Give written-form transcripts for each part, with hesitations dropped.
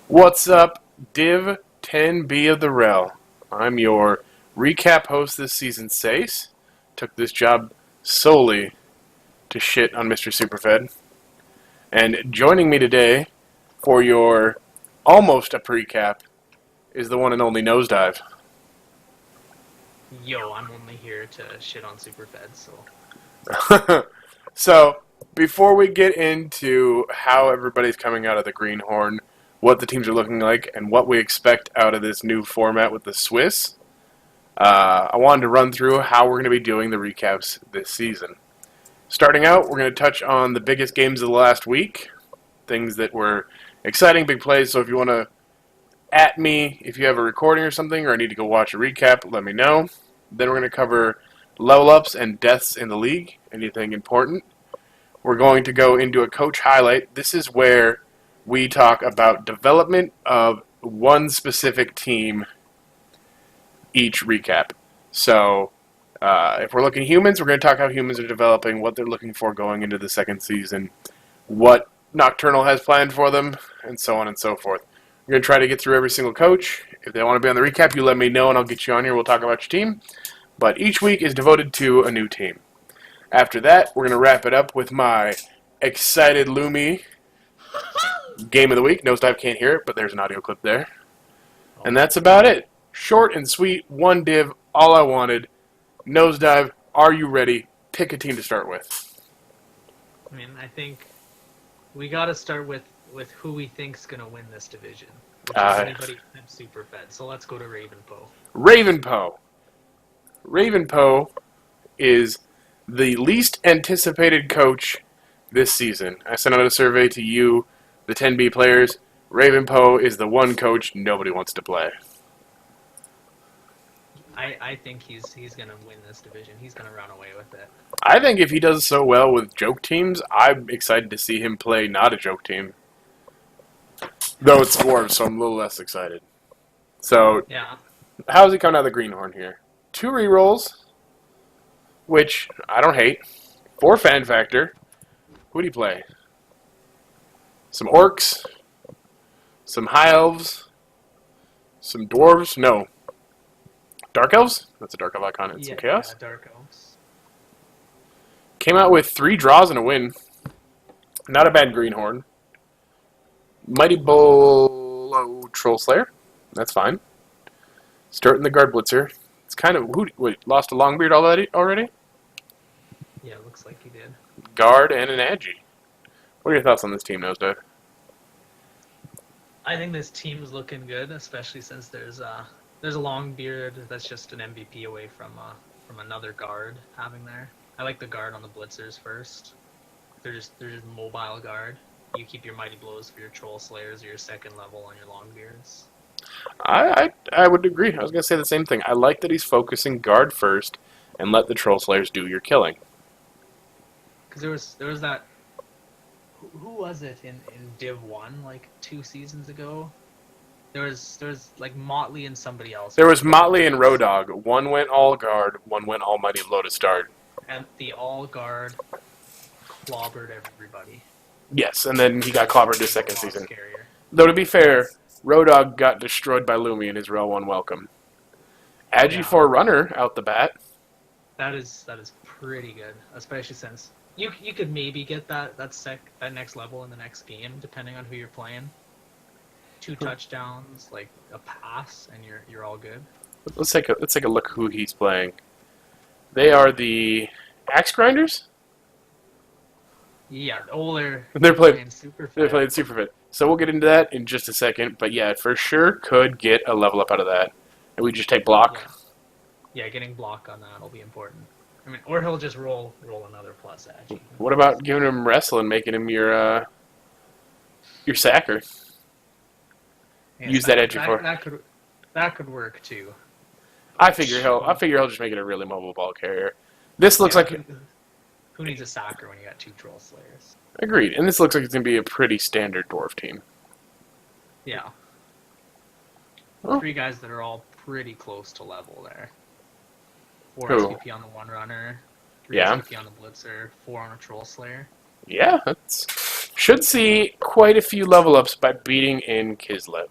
What's up, Div 10B of the REL? I'm your recap host this season, Sace. Took this job solely to shit on Mr. Superfed. And joining me today for your almost a precap is the one and only Nosedive. Yo, I'm only here to shit on Superfed, so So, before we get into how everybody's coming out of the greenhorn, what the teams are looking like, and what we expect out of this new format with the Swiss, I wanted to run through how we're going to be doing the recaps this season. Starting out, we're going to touch on the biggest games of the last week, things that were exciting, big plays. So if you want to at me, if you have a recording or something, or I need to go watch a recap, let me know. Then we're going to cover level ups and deaths in the league, anything important. We're going to go into a coach highlight. This is where we talk about development of one specific team each recap. So, if we're looking at humans, we're going to talk how humans are developing, what they're looking for going into the second season, what Nocturnal has planned for them, and so on and so forth. We're going to try to get through every single coach. If they want to be on the recap, you let me know and I'll get you on here. We'll talk about your team. But each week is devoted to a new team. After that, we're going to wrap it up with my excited Lumi game of the week. Nosedive can't hear it, but there's an audio clip there. And that's about it. Short and sweet, one div, all I wanted. Nosedive, are you ready? Pick a team to start with. I think we got to start with who we think's gonna win this division, which is Uh, anybody except Superfed. So let's go to Ravenpo. Ravenpo. Ravenpo is the least anticipated coach this season. I sent out a survey to you, the 10B players. Ravenpo is the one coach nobody wants to play. I think he's gonna win this division. He's gonna run away with it. I think if he does so well with joke teams, I'm excited to see him play not a joke team. Though it's dwarves, so I'm a little less excited. So, Yeah, how's he coming out of the greenhorn here? 2 rerolls, which I don't hate. 4 fan factor. Who do you play? Some orcs, some high elves, some dwarves. No, dark elves. That's a dark elf icon and some chaos. Dark Elves. Came out with 3 draws and a win. Not a bad greenhorn. Mighty Bull Troll Slayer. That's fine. Starting the guard blitzer. It's kind of wait, lost a Longbeard already. Yeah, looks like he did. Guard and an Agi. What are your thoughts on this team, Nosedive? I think this team's looking good, especially since there's a long beard that's just an MVP away from another guard having there. I like the guard on the blitzers first. They're just mobile guard. You keep your mighty blows for your troll slayers or your second level on your long beards. I would agree. I was gonna say the same thing. I like that he's focusing guard first and let the troll slayers do your killing. Because there was that. Who was it in Div 1 like 2 seasons ago? There was like Motley and somebody else. There was Motley and Rodog. One went all guard, one went almighty low to start. And the all guard clobbered everybody. Yes, and then he got clobbered this second Boss season. carrier. Though to be fair, Rodog got destroyed by Lumi in his REL 1 welcome. Agi Yeah. for runner out the bat. That is pretty good, especially since you could maybe get that next level in the next game, depending on who you're playing. 2 touchdowns, like a pass, and you're all good. Let's take a look who he's playing. They are the Axe Grinders. Yeah, They're playing super They're fit. playing super fit. So we'll get into that in just a second. But yeah, for sure could get a level up out of that. And we just take block. Yeah, getting block on that will be important. Or he'll just roll another plus agi. What about giving him wrestle and making him your sacker? Yeah, Use that edgy for. that could work too. I figure he'll just make it a really mobile ball carrier. This looks like Who needs a soccer when you got 2 troll slayers? agreed, and this looks like it's gonna be a pretty standard dwarf team. Yeah. Oh. 3 guys that are all pretty close to level there. 4 Who? SVP on the one runner, 3 Yeah. SVP on the blitzer, 4 on a troll slayer. Yeah, that's Should see quite a few level ups by beating in Kislev.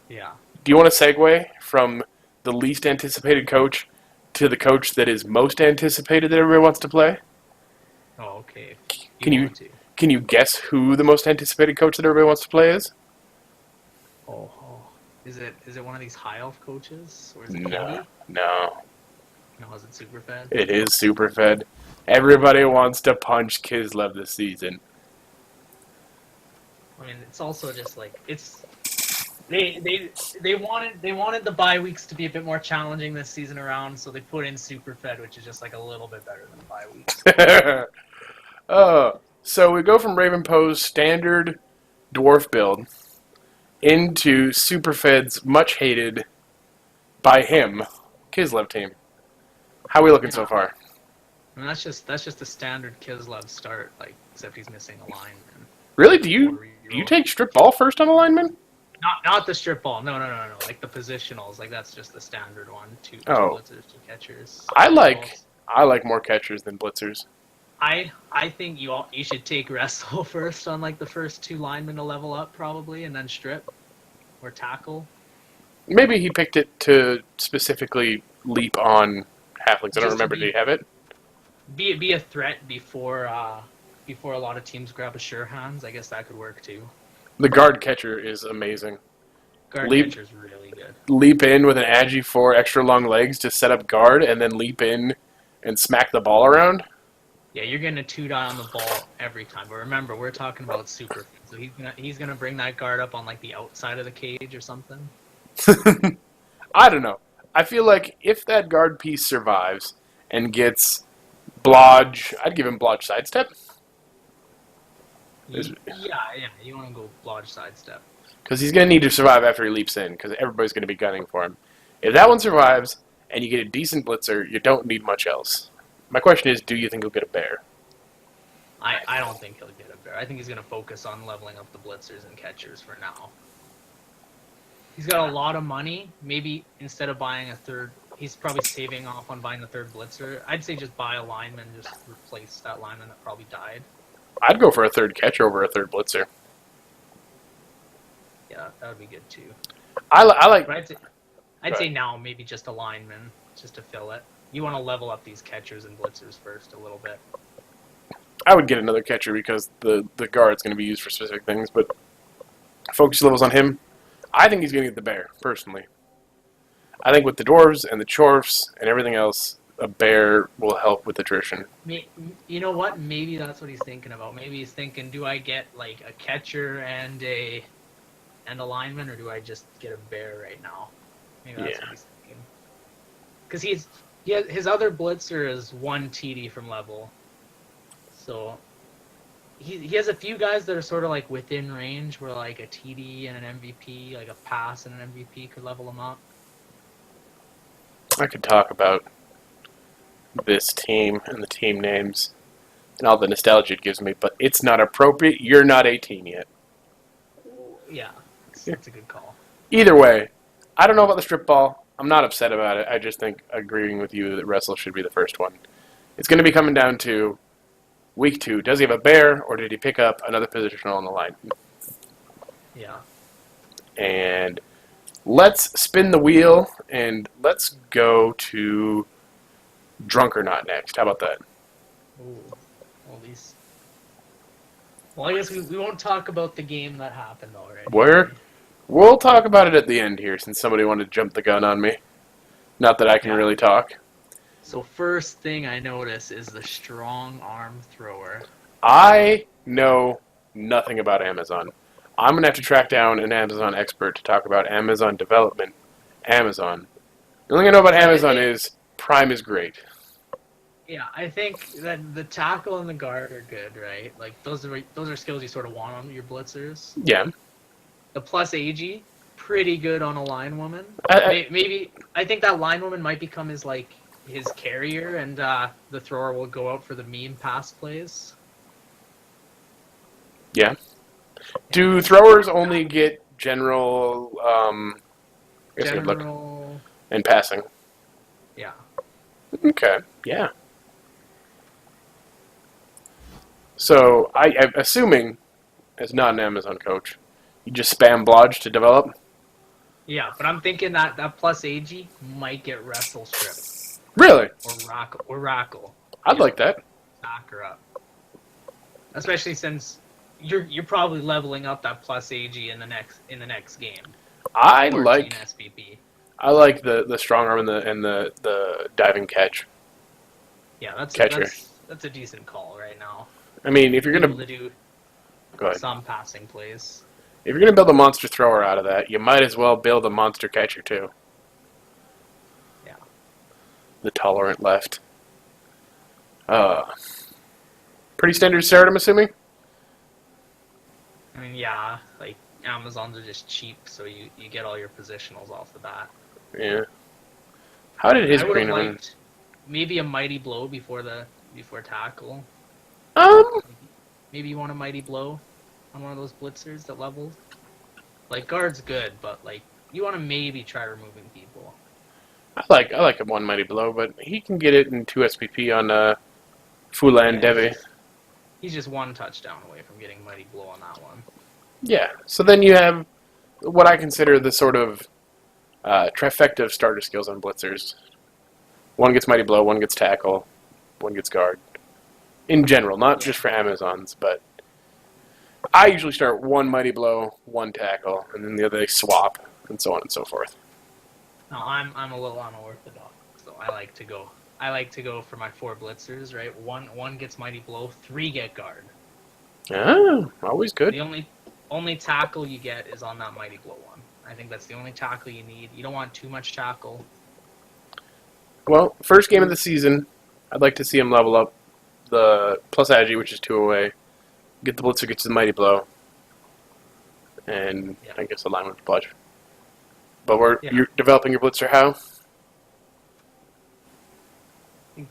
Yeah. Do you want to segue from the least anticipated coach to the coach that is most anticipated that everybody wants to play? Oh, okay. If you Can you want to. can you guess who the most anticipated coach that everybody wants to play is? Oh. Is it one of these high elf coaches or is it No, indie? no. No, is it Superfed? It is Superfed. Everybody wants to punch Kislev this season. I mean, it's also just like it's they wanted the bye weeks to be a bit more challenging this season around, so they put in Superfed, which is just like a little bit better than the bye weeks. So we go from Ravenpo's standard dwarf build into Superfed's much hated by him Kislev team. How are we looking so Yeah. far? I mean, that's just a standard Kislev start, like except he's missing a line. Really? Do you take strip ball first on alignment? Not the strip ball. No. Like the positionals. Like that's just the standard one. Two Oh. blitzers, two catchers. I strip like balls. I like more catchers than blitzers. I think you should take wrestle first on like the first two linemen to level up probably, and then strip or tackle. Maybe he picked it to specifically leap on halflings. I don't Just to remember. Did he have it? Be a threat before a lot of teams grab a sure hands. I guess that could work too. The guard catcher is amazing. Guard Leap- catcher's really good. Leap in with an agi for extra long legs to set up guard, and then leap in and smack the ball around. Yeah, you're getting a 2-die on the ball every time. But remember, we're talking about super. So he's gonna bring that guard up on like the outside of the cage or something. I don't know. I feel like if that guard piece survives and gets Blodge, I'd give him Blodge sidestep. Yeah. You want to go blodge sidestep. Because he's going to need to survive after he leaps in, because everybody's going to be gunning for him. If that one survives, and you get a decent blitzer, you don't need much else. My question is, do you think he'll get a bear? I don't think he'll get a bear. I think he's gonna focus on leveling up the blitzers and catchers for now. He's got a lot of money. Maybe instead of buying a third, he's probably saving off on buying the third blitzer. I'd say just buy a lineman, just replace that lineman that probably died. I'd go for a third catcher over a third blitzer. Yeah, that would be good too. I like... But I'd say now maybe just a lineman, just to fill it. You want to level up these catchers and blitzers first a little bit. I would get another catcher because the guard's going to be used for specific things, but focus levels on him. I think he's going to get the bear, personally. I think with the dwarves and the chorfs and everything else, a bear will help with attrition. You know what? Maybe that's what he's thinking about. Maybe he's thinking, do I get like a catcher and a lineman, or do I just get a bear right now? Maybe that's what he's thinking. Because his other blitzer is 1 TD from level. So he has a few guys that are sort of like within range where like a TD and an MVP, like a pass and an MVP could level him up. I could talk about this team and the team names and all the nostalgia it gives me, but it's not appropriate. You're not 18 yet. Yeah, it's a good call. Either way, I don't know about the strip ball. I'm not upset about it. I just think agreeing with you that Wrestle should be the first one. It's going to be coming down to week 2. Does he have a bear, or did he pick up another positional on the line? Yeah. And let's spin the wheel, and let's go to Drunk or Not next. How about that? Ooh. Well, I guess we won't talk about the game that happened already. We'll talk about it at the end here, since somebody wanted to jump the gun on me. Not that I can really talk. So first thing I notice is the strong arm thrower. I know nothing about Amazon. I'm going to have to track down an Amazon expert to talk about Amazon development. Amazon. The only thing I know about Amazon is Prime is great. Yeah, I think that the tackle and the guard are good, right? Like those are skills you sort of want on your blitzers. Yeah. The plus AG, pretty good on a line woman. I Maybe I think that line woman might become his carrier, and the thrower will go out for the meme pass plays. Yeah. Do throwers only get general, I guess good luck General, and passing? yeah. Okay. Yeah. So I'm assuming is not an Amazon coach. You just spam Blodge to develop. Yeah, but I'm thinking that that plus AG might get wrestle stripped Really? or rackle. I'd Yeah, like that. back her up. Especially since you're probably leveling up that plus AG in the next game. I 14 like SPP. I like the strong arm and the diving Yeah, catcher. that's a decent call right now. I mean, if you're Be able gonna to do go ahead, some passing plays. if you're gonna build a monster thrower out of that, you might as well build a monster catcher too. Yeah. The tolerant left. Uh, Pretty standard start, I'm assuming. I mean, yeah, like Amazons are just cheap, so you get all your positionals off the bat. Yeah. How did his I would have greenhorn? liked maybe a mighty blow before tackle. Um, Maybe you want a mighty blow on one of those blitzers that leveled. Like guard's good, but like you want to maybe try removing people. I like a one mighty blow, but he can get it in 2 SPP on Fulan Yeah, Devi. he's just one touchdown away from getting mighty blow on that one. Yeah. So then you have what I consider the sort of trifecta of starter skills on blitzers. One gets mighty blow, one gets tackle, one gets guard. In general, not just for Amazons, but I usually start one mighty blow, one tackle, and then the other they swap, and so on and so forth. No, I'm a little unorthodox, so I like to go for my 4 blitzers. Right, one gets mighty blow, 3 get guard. Oh, always good. The only tackle you get is on that mighty blow one. I think that's the only tackle you need. You don't want too much tackle. Well, first game of the season, I'd like to see him level up the plus agi, which is 2 away. Get the blitzer, gets the mighty blow, and I guess align with the bludge. But you're developing your blitzer how? Well,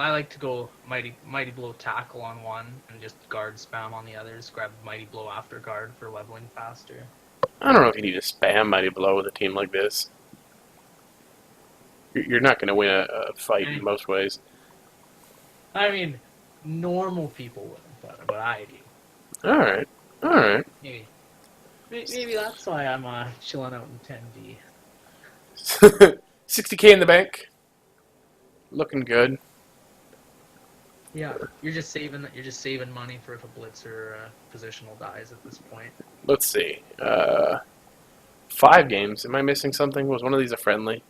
I like to go mighty blow tackle on one and just guard spam on the others. Grab mighty blow after guard for leveling faster. I don't know if you need to spam mighty blow with a team like this. You're not going to win a fight in most ways. I mean, normal people wouldn't, but I do. All right. Maybe that's why I'm chilling out in 10D. 60K in the bank. Looking good. Yeah, you're just saving money for if a blitzer positional dies at this point. Let's see. 5 games. Am I missing something? Was one of these a friendly?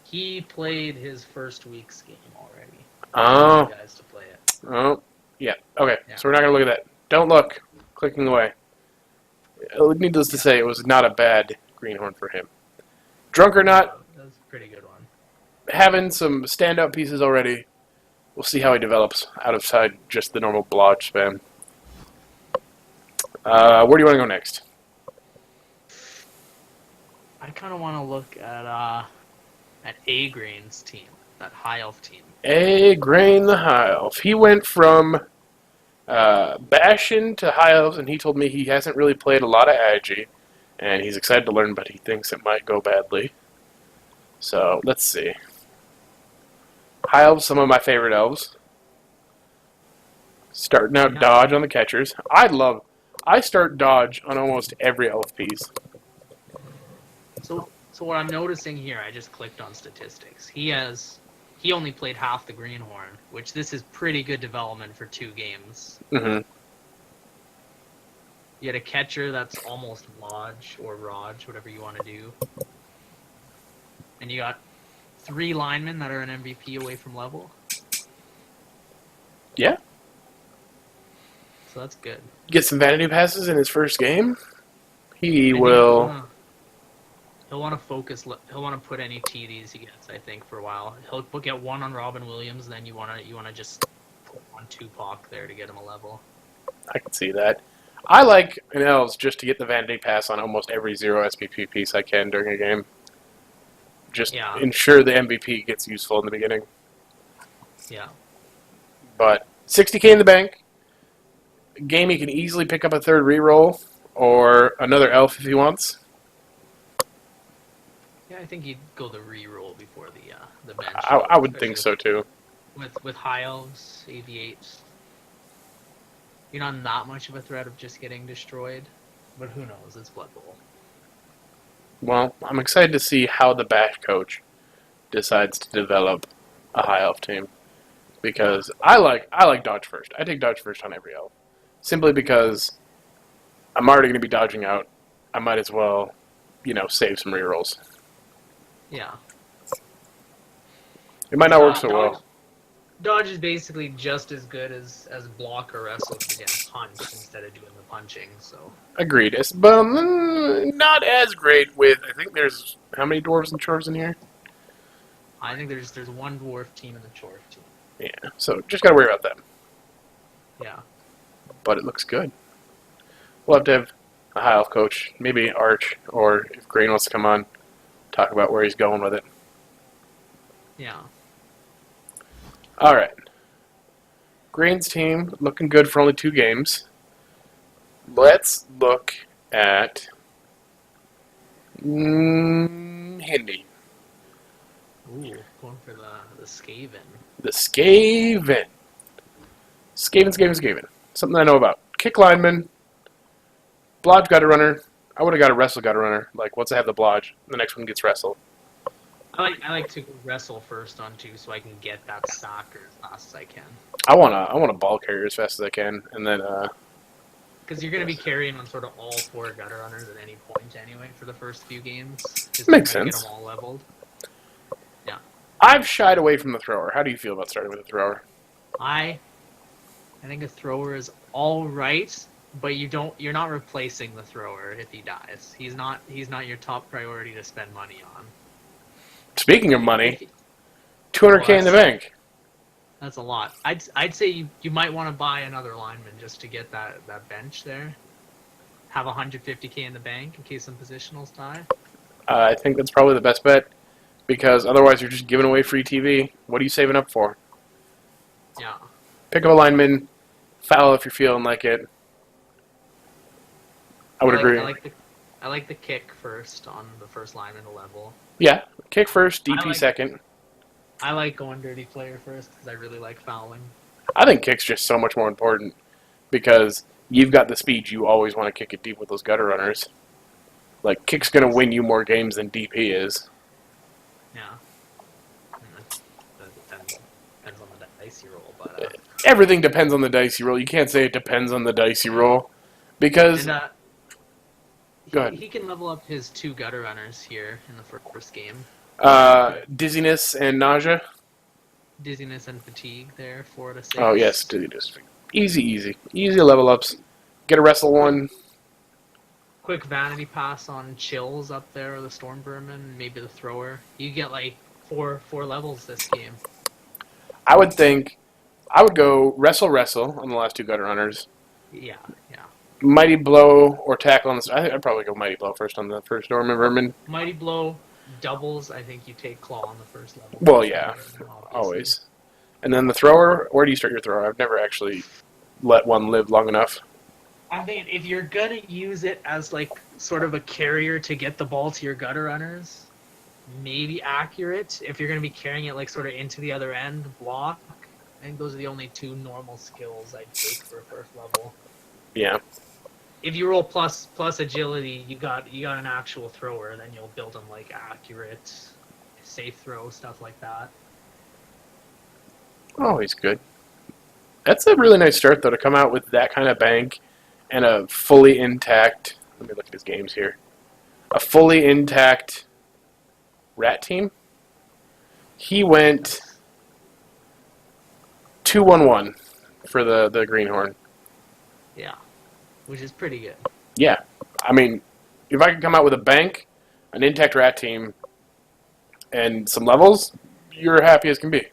He played his first week's game already. Oh. Guys to play it. Oh. Yeah. Okay. Yeah. So we're not gonna look at that. Don't look. Clicking away. Needless to say, it was not a bad greenhorn for him. Drunk or not, that was a pretty good one. Having some standout pieces already. We'll see how he develops outside just the normal blodge spam. Where do you want to go next? I kind of want to look at A-Grain's team, that high elf team. A-Grain the high elf. He went from Bastion to high elves, and he told me he hasn't really played a lot of Agi, and he's excited to learn, but he thinks it might go badly. So let's see. High elves, some of my favorite elves. Starting out dodge on the catchers. I start dodge on almost every elf piece. So what I'm noticing here, I just clicked on statistics. He only played half the greenhorn, which this is pretty good development for 2 games. Mm-hmm. You had a catcher that's almost Lodge or Raj, whatever you want to do. And you got 3 linemen that are an MVP away from level. Yeah. So that's good. Get some vanity passes in his first game. He will. He'll want to focus. He'll want to put any TDs he gets, I think, for a while. He'll get 1 on Robin Williams, then you want to just put 1 Tupac there to get him a level. I can see that. I like an elves just to get the vanity pass on almost every 0 SPP piece I can during a game. Just ensure the MVP gets useful in the beginning. Yeah. But 60K in the bank. Game he can easily pick up a 3rd reroll or another elf if he wants. Yeah, I think he'd go the reroll before the bench. I would think so too. With high elves, AV8s. you're not that much of a threat of just getting destroyed. But who knows? It's Blood Bowl. Well, I'm excited to see how the bash coach decides to develop a high elf team Yeah. because I like dodge first. I take dodge first on every elf simply because I'm already going to be dodging out. I might as well, save some rerolls. Yeah. It might not work so Dodge well. Dodge is basically just as good as block or wrestle if you're getting punched instead of doing the punching. So Agreed. But not as great with. I think there's how many dwarves and chorves in here? I think there's one dwarf team and a chorf team. Yeah. So just gotta worry about them. Yeah. But it looks good. We'll have to have a high elf coach, maybe Arch, or if Green wants to come on, talk about where he's going with it. Yeah. All right. Green's team looking good for only 2 games. Let's look at Hindi. Ooh, going for the Skaven. The Skaven. Skaven. Something I know about. Kick lineman. Blodge gutter runner. I would have got a wrestle gutter runner. Like once I have the Blodge, the next one gets wrestle. I like to wrestle first on 2 so I can get that soccer as fast as I can. I want a ball carrier as fast as I can, and then Because you're going to be carrying on sort of all 4 gutter runners at any point anyway for the first few games. Just to makes try to get sense. them all leveled. Yeah. I've shied away from the thrower. How do you feel about starting with a thrower? I think a thrower is all right, but you're not replacing the thrower if he dies. He's not your top priority to spend money on. Speaking of money, If, 200K in the bank. that's a lot. I'd say you might want to buy another lineman just to get that bench there. Have 150K in the bank in case some positionals die. I think that's probably the best bet because otherwise you're just giving away free TV. What are you saving up for? Yeah. Pick up a lineman, foul if you're feeling like it. I would agree. I like the kick first on the first lineman to level. Yeah, kick first, DP second. I like going dirty player first because I really like fouling. I think kick's just so much more important because you've got the speed. You always want to kick it deep with those gutter runners. Like, kick's going to win you more games than DP is. Yeah. That depends on the dice you roll, but... Everything depends on the dice you roll. You can't say it depends on the dice you roll because... And, go ahead. He can level up his 2 gutter runners here in the first game. Dizziness and nausea. Dizziness and fatigue there, 4 to 6. Oh, yes, dizziness. Easy level ups. Get a wrestle one. Quick vanity pass on chills up there, or the storm vermin, maybe the thrower. You get like four levels this game. I would go wrestle on the last 2 gutter runners. Yeah. Mighty blow or tackle on the. I think I'd probably go mighty blow first on the first storm vermin. Mighty blow doubles. I think you take claw on the first level. Well, yeah, always. And then the thrower. Where do you start your thrower? I've never actually let one live long enough. I think if you're gonna use it as like sort of a carrier to get the ball to your gutter runners, maybe accurate. If you're gonna be carrying it like sort of into the other end, block. I think those are the only 2 normal skills I'd take for first level. Yeah. If you roll plus agility, you got an actual thrower. Then you'll build them like accurate, safe throw stuff like that. Always good. That's a really nice start though to come out with that kind of bank and a fully intact. Let me look at his games here. A fully intact rat team. He went 2-1-1 for the greenhorn. Yeah, which is pretty good. Yeah, I mean, if I could come out with a bank, an intact rat team, and some levels, you're happy as can be.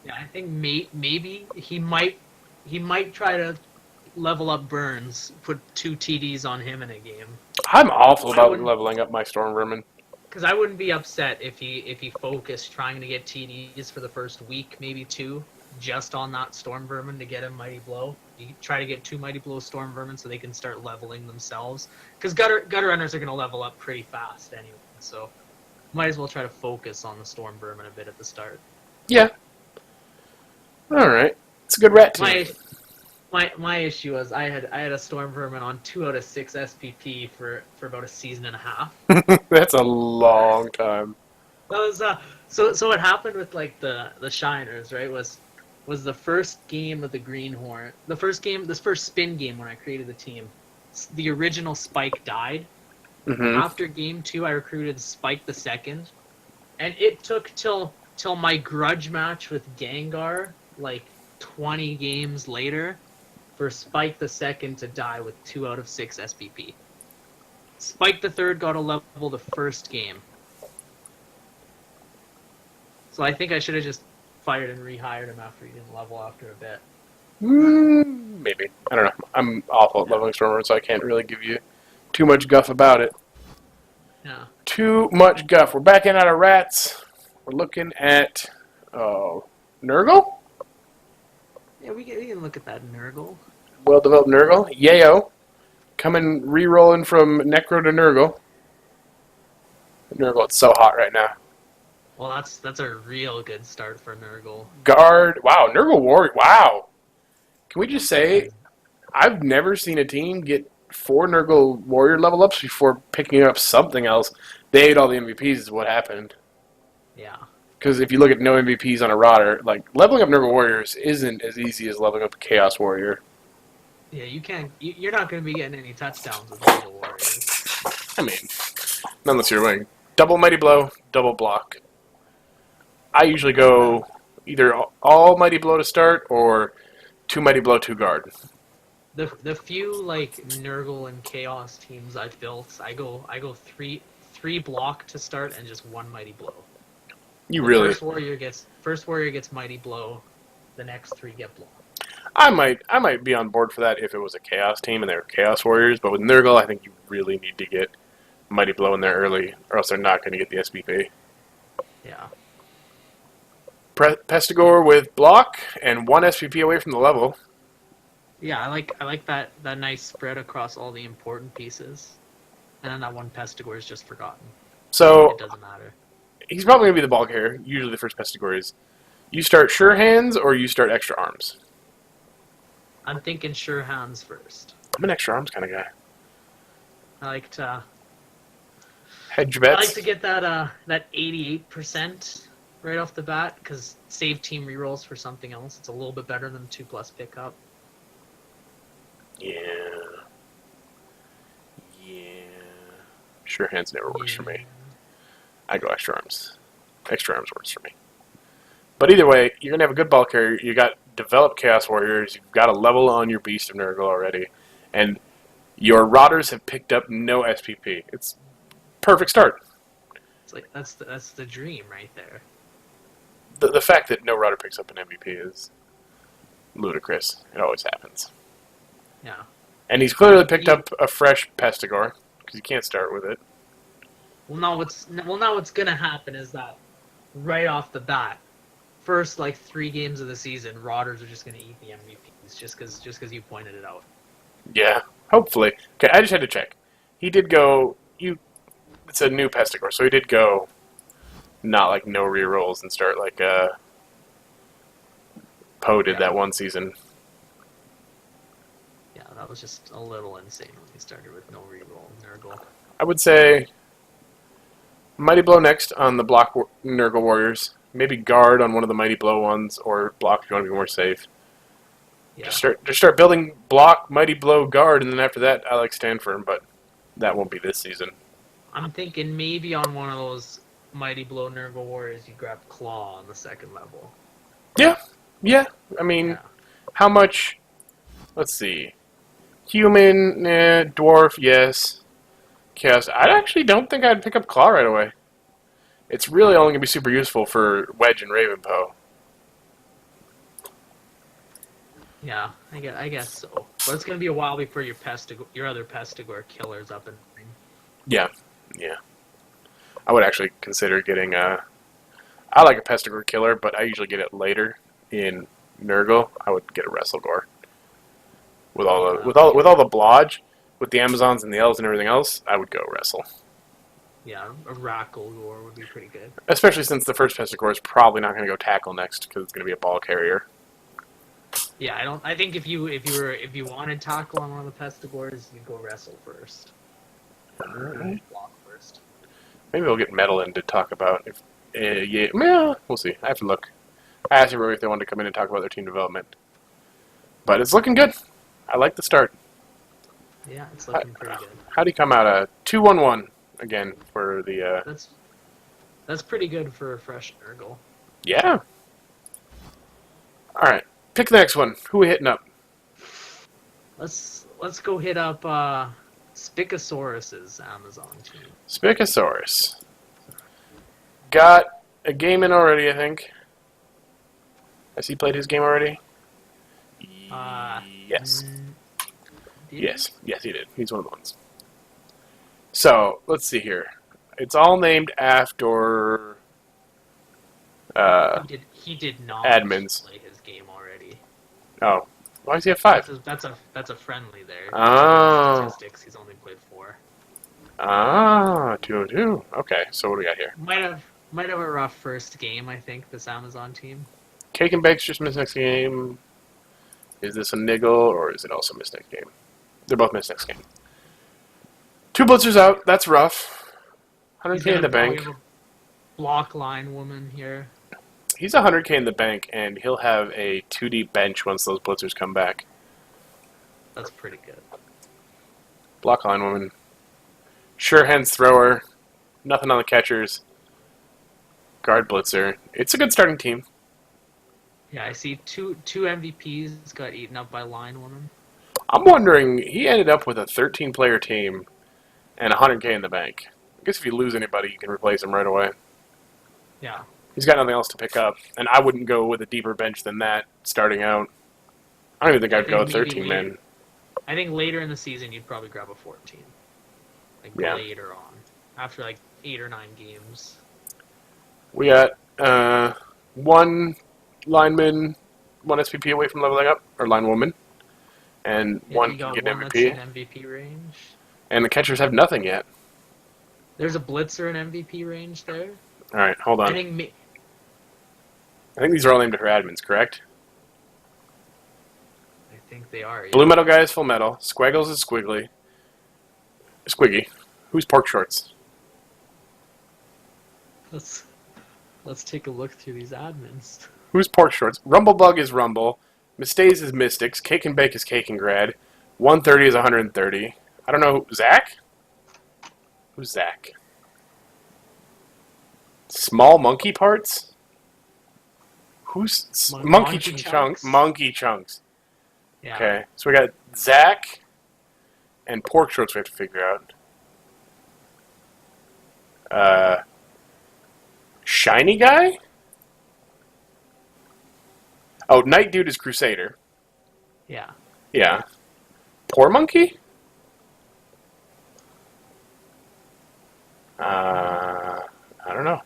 Yeah, I think maybe he might try to level up Burns, put 2 TDs on him in a game. I'm awful about leveling up my storm vermin. Because I wouldn't be upset if he focused trying to get TDs for the first week, maybe 2, just on that storm vermin to get him mighty blow. You try to get 2 mighty blow storm vermin so they can start leveling themselves. Because gutter runners are going to level up pretty fast anyway, so might as well try to focus on the storm vermin a bit at the start. Yeah. All right. It's a good rat team. My issue was I had a storm vermin on 2 out of 6 SPP for about a season and a half. That's a long time. That was so what happened with like the Shiners, right, was the first game of the Greenhorn. This first spin game when I created the team. The original Spike died. Hmm. After game 2 I recruited Spike the second, and it took till my grudge match with Gengar, like 20 games later, for Spike the second to die with 2 out of 6 SPP. Spike the third got a level the first game. So I think I should have just fired and rehired him after he didn't level after a bit. Maybe. I don't know. I'm awful at leveling Stormward, so I can't really give you too much guff about it. Yeah. Too much guff. We're backing out of rats. We're looking at Nurgle? Yeah, we can look at that Nurgle. Well-developed Nurgle. Yayo. Coming, re-rolling from Necro to Nurgle. Nurgle, it's so hot right now. Well, that's a real good start for Nurgle. Guard. Wow, Nurgle Warrior. Wow. Can we just say, I've never seen a team get 4 Nurgle Warrior level ups before picking up something else. They ate all the MVPs is what happened. Yeah. Because if you look at no MVPs on a rotter, like, leveling up Nurgle Warriors isn't as easy as leveling up a Chaos Warrior. Yeah, you can't. You're not going to be getting any touchdowns with Nurgle Warriors. I mean, not unless you're winning. Double Mighty Blow, double block. I usually go either all Mighty Blow to start or 2 Mighty Blow, 2 guard. The few like Nurgle and Chaos teams I've built, I go three block to start and just 1 Mighty Blow. You The really? First warrior gets Mighty Blow, the next 3 get block. I might be on board for that if it was a Chaos team and they were Chaos Warriors, but with Nurgle, I think you really need to get Mighty Blow in there early, or else they're not going to get the SPP. Yeah. Pestigore with block and 1 SPP away from the level. Yeah, I like that nice spread across all the important pieces, and then that one Pestigore is just forgotten. So It doesn't matter. he's probably going to be the ball carrier. Usually the first Pestigore is. You start Sure Hands or you start Extra Arms? I'm thinking Sure Hands first. I'm an Extra Arms kind of guy. I like to Hedge I bets. like to get that 88% right off the bat, because save team rerolls for something else. It's a little bit better than 2+ pickup. Yeah. Sure Hands never works for me. I go Extra Arms. Extra Arms works for me. But either way, you're going to have a good ball carrier. You got developed Chaos Warriors. You've got a level on your Beast of Nurgle already. And your Rotters have picked up no SPP. It's perfect start. It's like that's the dream right there. The fact that no Rotter picks up an MVP is ludicrous. It always happens. Yeah. And he's clearly picked up a fresh Pestigore, because you can't start with it. Well, now what's gonna happen is that right off the bat, first like 3 games of the season, Rotters are just gonna eat the MVPs just because you pointed it out. Yeah, hopefully. Okay, I just had to check. He did go. It's a new Pestigore, so he did go. Not like no rerolls and start like Poe did that one season. Yeah, that was just a little insane when he started with no reroll Nurgle. I would say Mighty Blow next on the block Nurgle Warriors. Maybe guard on one of the Mighty Blow ones, or block if you want to be more safe. Yeah. Just start building block, Mighty Blow, guard, and then after that, I like Stand Firm, but that won't be this season. I'm thinking maybe on one of those Mighty Blow Nurgle Warriors, you grab Claw on the 2nd level. Yeah. I mean, Yeah. how much? Let's see. Human, dwarf, yes. Chaos. I actually don't think I'd pick up Claw right away. It's really only going to be super useful for Wedge and Ravenpoe. Yeah, I guess so. But it's gonna be a while before your other Pestigore killer's up and running. Yeah. I would actually consider getting I like a Pestigore killer, but I usually get it later in Nurgle. I would get a Wrestlegore. With all the blodge, with the Amazons and the elves and everything else, I would go Wrestle. Yeah, a Racklegore would be pretty good. Especially since the first Pestigore is probably not going to go tackle next because it's going to be a ball carrier. Yeah, I don't. I think if you wanted tackle on one of the pestigores, you'd go wrestle first, or Alright. block first. Maybe we'll get Metal in to talk about if. Yeah, well, we'll see. I have to look. I asked everybody if they wanted to come in and talk about their team development. But it's looking good. I like the start. Yeah, it's How, looking pretty good. how do you come out? 2-1-1 again for the. That's pretty good for a fresh Nurgle. Yeah. Alright. Pick the next one. Who we hitting up? Let's go hit up Spicosaurus's Amazon team. Spicosaurus. Got a game in already, I think. Has he played his game already? Yes. Yes, he did. He's one of the ones. So, let's see here. It's all named after He did not admins. play his game already. Oh. Why does he have 5? That's a friendly there. Oh. Statistics. He's only played 4. Ah, 2-2. Okay, so what do we got here? Might have a rough first game. I think this Amazon team. Cake and Bake's just missed next game. Is this a niggle, or is it also missed next game? They're both missed next game. 2 blitzers out. That's rough. 100k in the bank. Have a block line woman here. He's 100k in the bank, and he'll have a 2D bench once those blitzers come back. That's pretty good. Block line woman. Sure hands thrower. Nothing on the catchers. Guard blitzer. It's a good starting team. Yeah, I see two MVPs got eaten up by line woman. I'm wondering, he ended up with a 13-player team and 100k in the bank. I guess if you lose anybody, you can replace him right away. Yeah. He's got nothing else to pick up, and I wouldn't go with a deeper bench than that starting out. I don't even think I'd go 13 man. I think later in the season you'd probably grab a 14, like later on, after like 8 or 9 games. We got 1 lineman, 1 SPP away from leveling up, or line woman, and 1 can get one MVP. that's in MVP range. And the catchers have nothing yet. There's a blitzer in MVP range there. All right, hold on. I think these are all named after admins, correct? I think they are. Yeah. Blue metal guy is full metal. Squiggles is squiggly. Squiggy. Who's pork shorts? Let's take a look through these admins. Who's pork shorts? Rumblebug is Rumble. Mistays is Mystics. Cake and Bake is Cake and Grad. 130 is 130. I don't know. Zach? Who's Zach? Small monkey parts? Who's monkey chunks? Monkey chunks. Yeah. Okay, so we got Zach and pork shorts we have to figure out. Shiny guy? Oh, Night Dude is Crusader. Yeah. Yeah. Poor monkey? I don't know.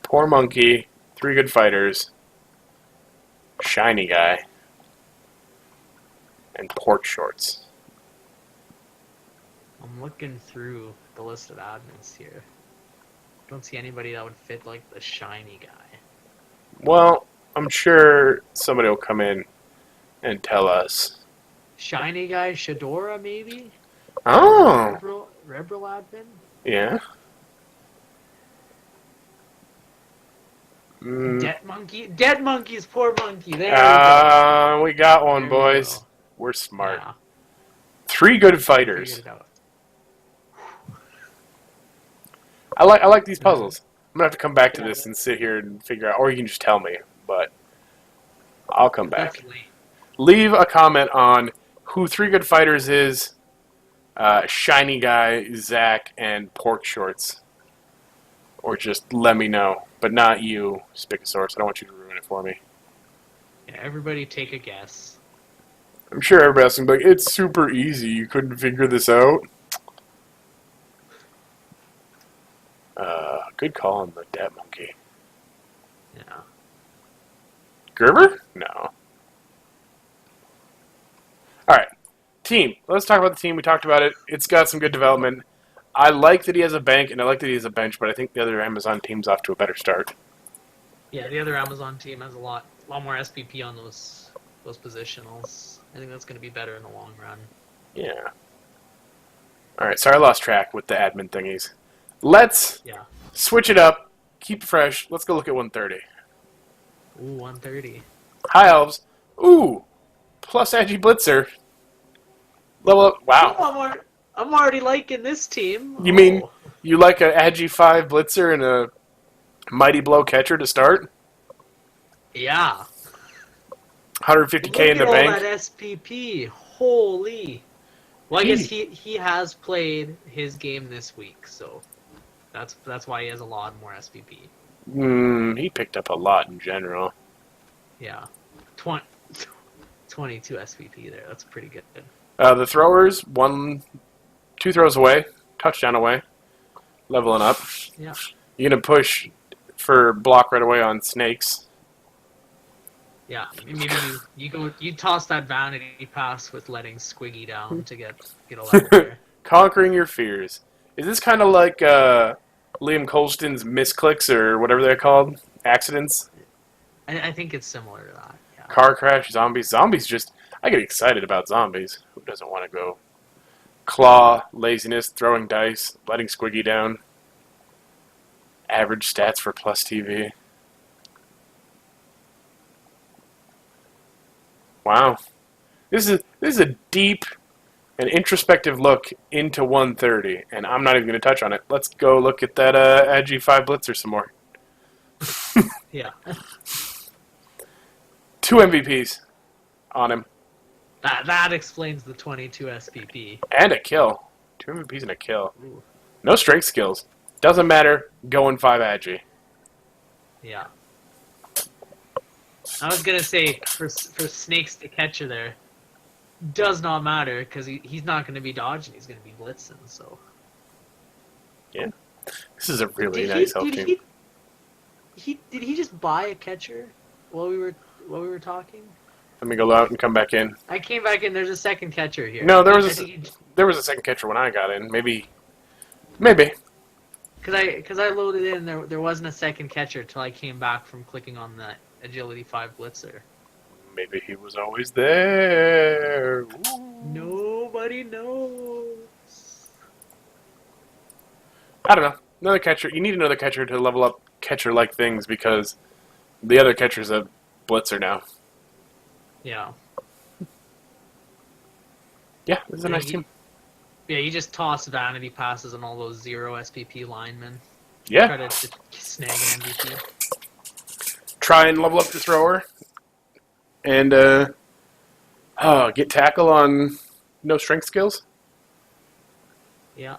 Poor monkey, 3 good fighters, shiny guy, and pork shorts. I'm looking through the list of admins here. Don't see anybody that would fit like the shiny guy. Well, I'm sure somebody will come in and tell us. Shiny guy, Shadora maybe? Oh! Rebel admin? Yeah. Dead monkey's poor monkey. There we go. We got one, There boys. We're smart. Yeah. 3 good fighters. I like these puzzles. I'm gonna have to come back to this and sit here and figure out, or you can just tell me. But I'll come back. Definitely. Leave a comment on who 3 good fighters is. Shiny guy, Zach, and pork shorts. Or just let me know. But not you, Spicosaurus. I don't want you to ruin it for me. Yeah, everybody take a guess. I'm sure everybody else can be like, it's super easy. You couldn't figure this out. Good call on the dead monkey. Yeah. Gerber? No. Alright. Team. Let's talk about the team. We talked about it. It's got some good development. I like that he has a bank, and I like that he has a bench, but I think the other Amazon team's off to a better start. Yeah, the other Amazon team has a lot more SPP on those those positionals. I think that's going to be better in the long run. Yeah. All right, sorry I lost track with the admin thingies. Let's Yeah. switch it up, keep it fresh. Let's go look at 130. Ooh, 130. High Elves. Ooh, plus Agi Blitzer. Level up. Ooh, Wow. I'm already liking this team. You mean Oh. you like a Agi 5 Blitzer and a Mighty Blow catcher to start? Yeah. 150K Look in at the all that bank? SPP. Holy. Well, I guess He, he has played his game this week, so that's why he has a lot more SPP. he picked up a lot in general. Yeah. 20, 22 SPP there. That's pretty good. The throwers, 2 throws away, touchdown away, leveling up. Yeah. You're going to push for block right away on snakes. Yeah. Maybe you toss that vanity pass with letting Squiggy down to get a level there. Conquering your fears. Is this kind of like Liam Colston's misclicks or whatever they're called? Accidents? I think it's similar to that. Yeah. Car crash, zombies. Zombies just. I get excited about zombies. Who doesn't want to go? Claw, laziness, throwing dice, letting Squiggy down. Average stats for Plus TV. Wow. This is a deep and introspective look into 130, and I'm not even going to touch on it. Let's go look at that Agi 5 Blitzer some more. Yeah. 2 MVPs on him. That explains the 22 SPP. And a kill. 2 MVPs and a kill. Ooh. No strength skills. Doesn't matter. Going 5 Agi. Yeah. I was gonna say for snakes to catch her there, does not matter because he's not gonna be dodging. He's gonna be blitzing. So. Yeah. This is a really Did nice health team. Did he just buy a catcher while we were talking? Let me go out and come back in. I came back in. There's a second catcher here. No, there I was a second catcher when I got in. Maybe. Because I loaded in, there wasn't a second catcher till I came back from clicking on the Agility 5 Blitzer. Maybe he was always there. Ooh. Nobody knows. I don't know. Another catcher. You need another catcher to level up catcher-like things because the other catcher's a blitzer now. Yeah. Yeah, this is a nice team. Yeah, you just toss vanity passes on all those 0 SPP linemen. Yeah. Try to snag an MVP. Try and level up the thrower. And get tackle on no strength skills. Yeah.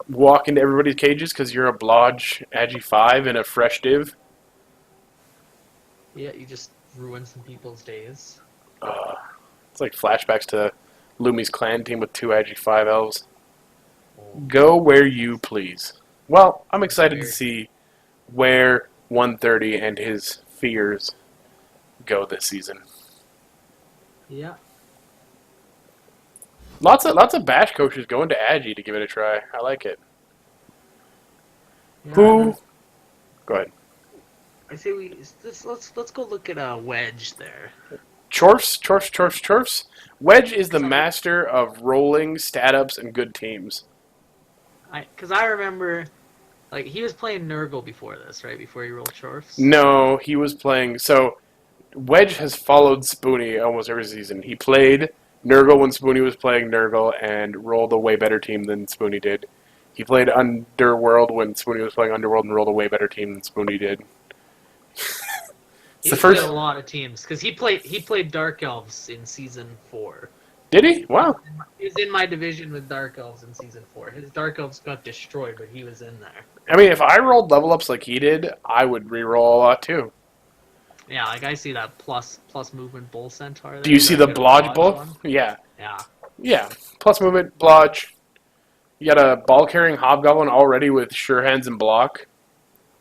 Walk into everybody's cages because you're a Blodge Agi 5 and a fresh div. Yeah, you just ruin some people's days. It's like flashbacks to Lumi's clan team with 2 Agi 5 elves. Go where you please. Well, I'm excited to see where 130 and his fears go this season. Yeah. Lots of bash coaches going to Agi to give it a try. I like it. Yeah, Who? Go ahead. I say let's go look at a wedge there. Chorfs. Wedge is the master of rolling stat ups and good teams. Because I remember, like, he was playing Nurgle before this, right? Before he rolled Chorfs. No, he was playing. So Wedge has followed Spoonie almost every season. He played Nurgle when Spoonie was playing Nurgle and rolled a way better team than Spoonie did. He played Underworld when Spoonie was playing Underworld and rolled a way better team than Spoonie did. He played a lot of teams because he played Dark Elves in season 4. Did he? Wow. He was in my division with Dark Elves in season 4. His Dark Elves got destroyed, but he was in there. I mean, if I rolled level ups like he did, I would re-roll a lot too. Yeah, like I see that plus movement bull centaur. Do you see the Blodge bull? One? Yeah. Yeah. Yeah. Plus movement, Blodge. You got a ball carrying hobgoblin already with sure hands and block.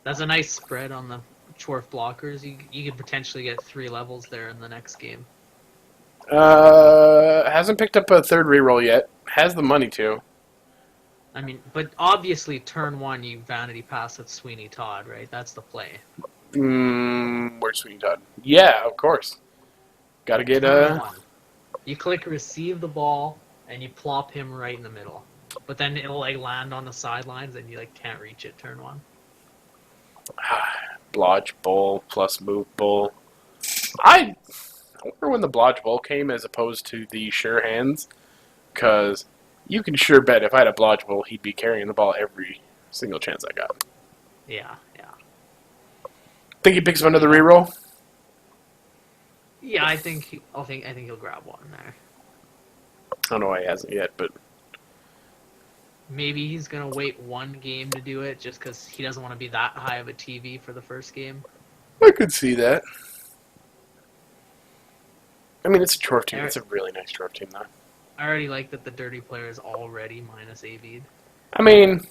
That's a nice spread on the Chorf blockers. You could potentially get 3 levels there in the next game. Hasn't picked up a third reroll yet. Has the money to. I mean, but obviously turn 1 you vanity pass at Sweeney Todd, right? That's the play. Where's Sweeney Todd? Yeah, of course. Gotta get Turn one. You click receive the ball, and you plop him right in the middle. But then it'll like land on the sidelines, and you like can't reach it. Turn one. Blodge Bowl plus Move Bowl. I wonder when the Blodge Bowl came as opposed to the Sure Hands, because you can sure bet if I had a Blodge Bowl, he'd be carrying the ball every single chance I got. Yeah. Think he picks up another reroll? Yeah, I think he'll grab one there. I don't know why he hasn't yet, but Maybe he's gonna wait one game to do it, just because he doesn't want to be that high of a TV for the first game. I could see that. I mean, it's a Chorf team. It's a really nice Chorf team, though. I already like that the dirty player is already minus AV'd. I mean,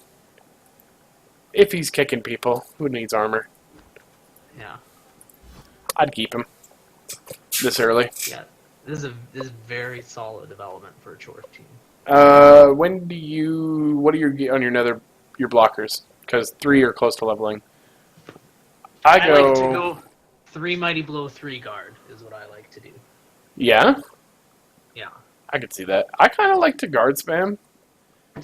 if he's kicking people, who needs armor? Yeah. I'd keep him this early. Yeah. This is very solid development for a Chorf team. What are your on your blockers? Because 3 are close to leveling. I like to go 3 Mighty Blow, 3 guard is what I like to do. Yeah? Yeah. I could see that. I kind of like to guard spam.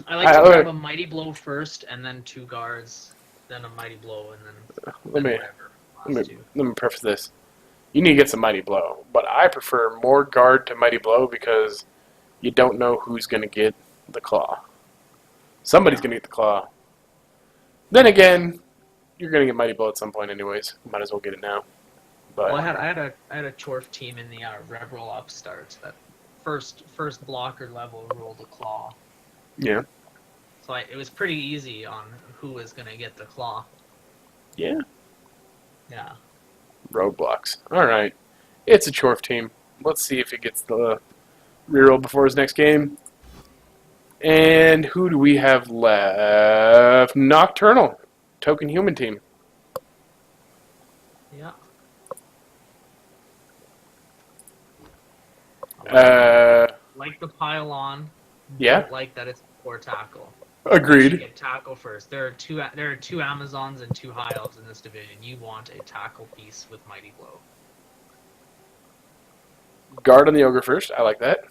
I like to grab a Mighty Blow first, and then 2 guards, then a Mighty Blow, and then whatever. Let me preface this. You need to get some Mighty Blow, but I prefer more guard to Mighty Blow because you don't know who's going to get the claw. Somebody's going to get the claw. Then again, you're going to get Mighty Blow at some point anyways. Might as well get it now. But well, I had a Chorf team in the Rev Roll Upstarts that first blocker level rolled a claw. Yeah. So it was pretty easy on who was going to get the claw. Yeah. Yeah. Roadblocks. All right. It's a Chorf team. Let's see if he gets the reroll before his next game. And who do we have left? Nocturnal. Token human team. Yeah. Like the pylon. Yeah. Don't like that it's poor tackle. Agreed. You get tackle first. There are two Amazons and 2 high elves in this division. You want a tackle piece with Mighty Blow. Guard on the ogre first. I like that.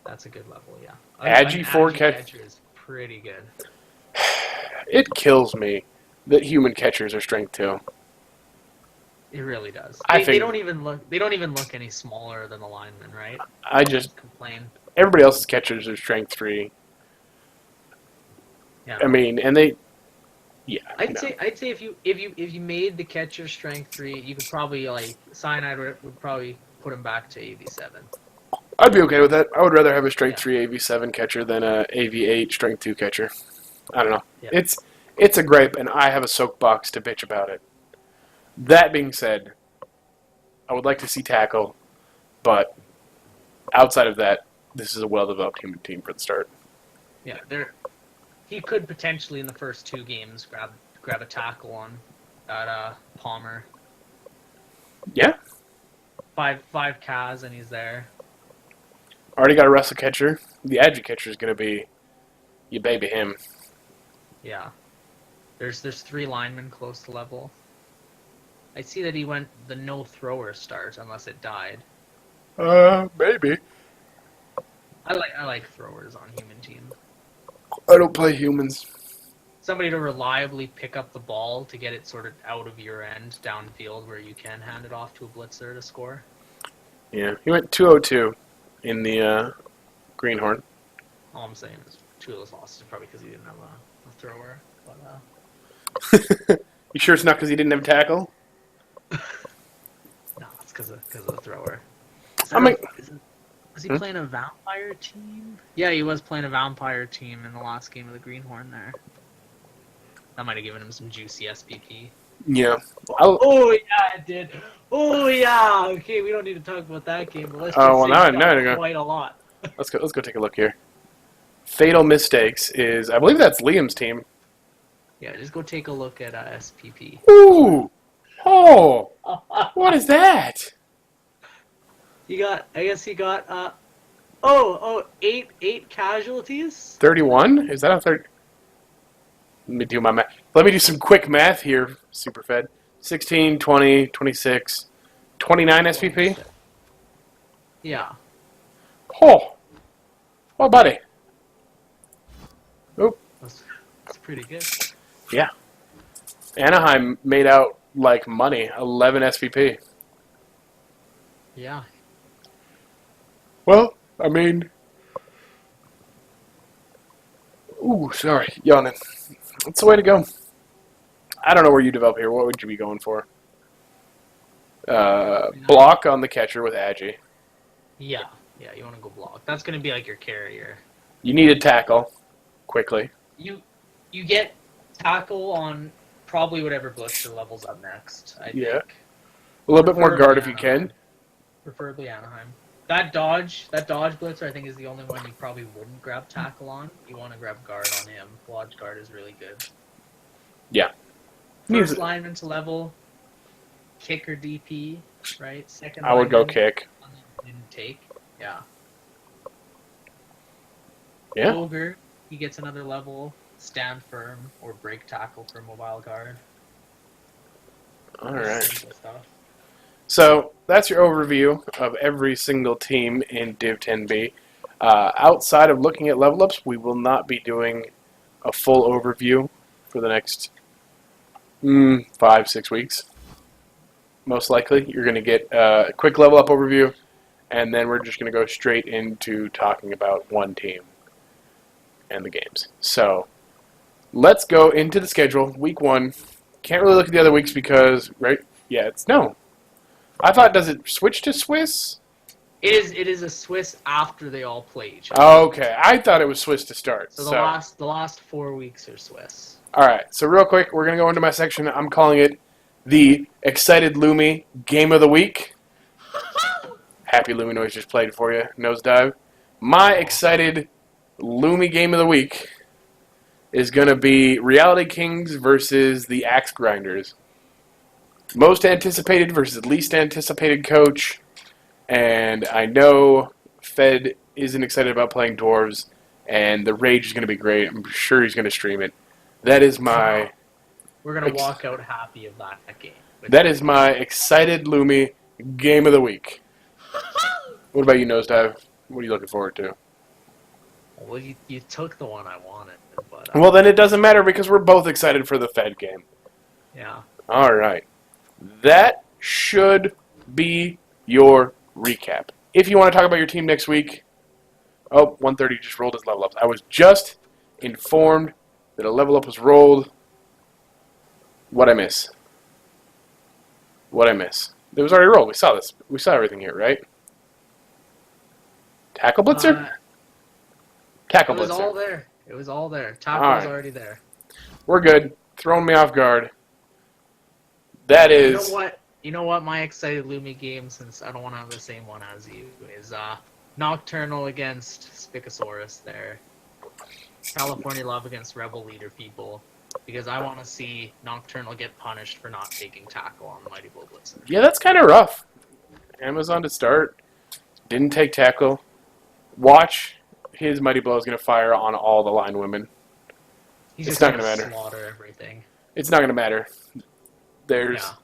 That's a good level, yeah. Agi 4 catcher is pretty good. It kills me that human catchers are strength 2. It really does. I They think don't even look any smaller than the linemen, right? I just complain. Everybody else's catchers are strength 3. Yeah. I mean, and they. Yeah. I'd say if you made the catcher strength 3, you could probably Cyanide would probably put him back to AV7. I'd be okay with that. I would rather have a strength 3 AV7 catcher than a AV8 strength 2 catcher. I don't know. Yeah. It's a gripe, and I have a soapbox to bitch about it. That being said, I would like to see tackle, but outside of that, this is a well-developed human team for the start. Yeah, he could potentially in the first 2 games grab a tackle on that Palmer. Yeah. 5 Kaz and he's there. Already got a wrestle catcher. The Agi catcher is going to be you baby him. Yeah. There's 3 linemen close to level. I see that he went the no thrower start unless it died. Maybe. I like throwers on human team. I don't play humans. Somebody to reliably pick up the ball to get it sort of out of your end downfield where you can hand it off to a blitzer to score. Yeah, he went 202 in the Greenhorn. All I'm saying is 2 of those losses are probably because he didn't have a thrower. But, You sure it's not because he didn't have a tackle? no, it's because of the thrower. Was he playing a vampire team? Yeah, he was playing a vampire team in the last game of the Greenhorn there. That might have given him some juicy SPP. Yeah. Oh yeah, it did. Oh yeah. Okay, we don't need to talk about that game, but let's just say quite a lot. Let's go take a look here. Fatal Mistakes is, I believe that's Liam's team. Yeah, just go take a look at SPP. Ooh! Oh! What is that? He got 8 casualties? 31? Is that a 30? Let me do my math. Let me do some quick math here, Superfed. 16, 20, 26, 29 SPP? Yeah. Oh, oh, buddy. Oop. That's pretty good. Yeah. Anaheim made out like money. 11 SVP. Yeah. Well, I mean, ooh, sorry, yawning. That's the way to go. I don't know where you develop here. What would you be going for? Block on the catcher with Agi. Yeah. Yeah, you want to go block. That's going to be like your carrier. You need a tackle quickly. You you get tackle on probably whatever blitzer levels up next, I Yeah. think. A little bit more Preferably guard if you Anaheim. can. Preferably Anaheim. That dodge blitzer I think is the only one you probably wouldn't grab tackle on. You want to grab guard on him. Lodge guard is really good. Yeah. First lineman to level, kicker DP, right? Second I would go lineman, kick. didn't take. Yeah. Yeah. Ogre, he gets another level. Stand firm or break tackle for mobile guard. All right. Simple stuff. So that's your overview of every single team in Div 10B. Outside of looking at level ups, we will not be doing a full overview for the next 5-6 weeks. Most likely, you're going to get a quick level up overview, and then we're just going to go straight into talking about one team and the games. So let's go into the schedule. Week 1. Can't really look at the other weeks because, right? Yeah, it's no. I thought, does it switch to Swiss? It is a Swiss after they all play each other. Okay, I thought it was Swiss to start. So the last 4 weeks are Swiss. All right, so real quick, we're going to go into my section. I'm calling it the Excited Lumi Game of the Week. Happy Lumi Noise just played for you. Nosedive. My Excited Lumi Game of the Week is going to be Reality Kings versus the Axe Grinders. Most anticipated versus least anticipated coach. And I know Fed isn't excited about playing Dwarves, and the Rage is going to be great. I'm sure he's going to stream it. That is my... We're going to walk out happy of that game. That is my Excited Lumi Game of the Week. What about you, Nosedive? What are you looking forward to? Well, you took the one I wanted. But, Well, then it doesn't matter because we're both excited for the Fed game. Yeah. All right. That should be your recap. If you want to talk about your team next week, 130 just rolled his level ups. I was just informed that a level up was rolled. What'd I miss? It was already rolled. We saw this. We saw everything here, right? Tackle Blitzer? Tackle Blitzer. It was all there. It was all there. Tackle was already there. We're good. Throwing me off guard. That is... You know what? My Excited Lumi game, since I don't want to have the same one as you, is Nocturnal against Spicosaurus there. California Love against Rebel Leader people. Because I want to see Nocturnal get punished for not taking tackle on Mighty Blow Blitzer. Yeah, that's kind of rough. Amazon to start. Didn't take tackle. Watch. His Mighty Blow is going to fire on all the line women. He's It's just not going gonna to matter. slaughter everything. It's not going to matter. There's... Yeah.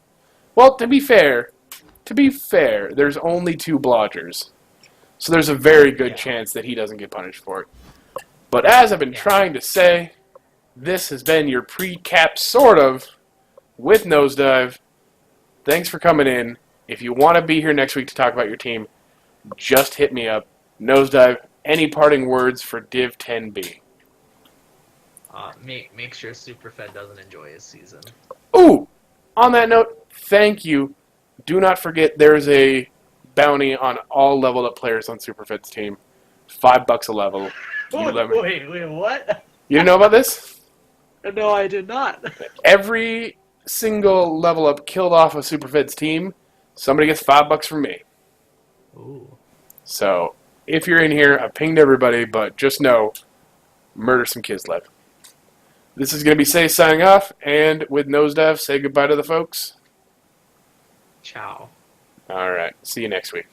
Well, to be fair, there's only 2 blodgers. So there's a very good chance that he doesn't get punished for it. But as I've been trying to say, this has been your pre-cap, sort of, with Nosedive. Thanks for coming in. If you want to be here next week to talk about your team, just hit me up. Nosedive, any parting words for Div 10B? Make sure Superfed doesn't enjoy his season. Ooh! On that note, thank you. Do not forget there's a bounty on all leveled up players on Superfed's team. $5 a level. Wait, what? You didn't know about this? No, I did not. Every single level up killed off of Superfed's team, somebody gets $5 from me. Ooh. So, if you're in here, I've pinged everybody, but just know, murder some Kislev. This is going to be Say signing off, and with Nosedive, say goodbye to the folks. Ciao. All right. See you next week.